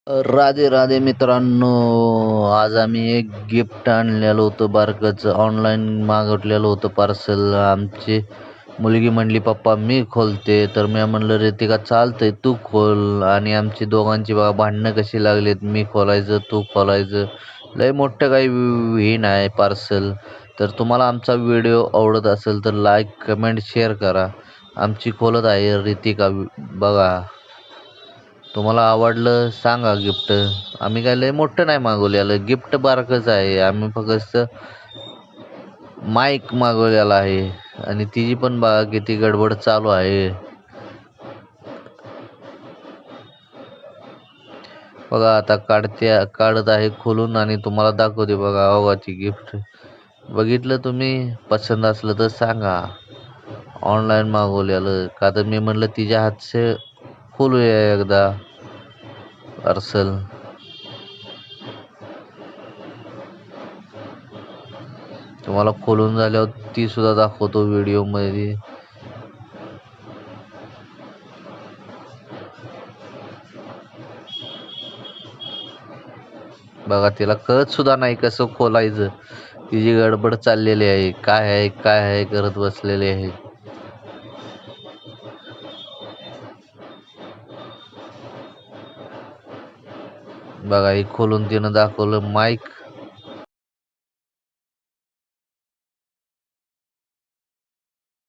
राधे राधे मित्रांनो. आज आम्ही एक गिफ्ट आणलेलं होतं बारकचं, ऑनलाईन मागवलेलं होतं पार्सल. आमची मुलगी म्हणली पप्पा मी खोलते, तर मी म्हणलं रितिका चालतंय तू खोल. आणि आमची दोघांची बघा भांडणं कशी लागलीत, मी खोलायचं तू खोलायचं. लय मोठं काही हे नाही पार्सल. तर तुम्हाला आमचा व्हिडिओ आवडत असेल तर लाईक कमेंट शेअर करा. आमची खोलत आहे रितिका, बघा. तुम्हाला आवडलं सांगा गिफ्ट. आम्ही काय लय मोठं नाही मागवलेलं, गिफ्ट बारकच आहे. आम्ही फक्त माईक मागवलेला आहे. आणि तिची पण बघा किती गडबड चालू आहे. बघा आता काढत आहे खोलून आणि तुम्हाला दाखवते. बघा बघा ती गिफ्ट. बघितलं तुम्ही? पसंत असलं तर सांगा. ऑनलाईन मागवलेलं का, तर मी म्हणलं तिच्या हातचे खोलूया एकदा पार्सल. तुम्हाला खोलून झाल्यावर ती सुद्धा दाखवतो व्हिडिओ मध्ये. बघा तिला कळत सुद्धा नाही कसं खोलायचं. तिची गडबड चाललेली आहे, काय आहे काय आहे करत बसलेली आहे. बघा हे खोलून तिनं दाखवलं माईक.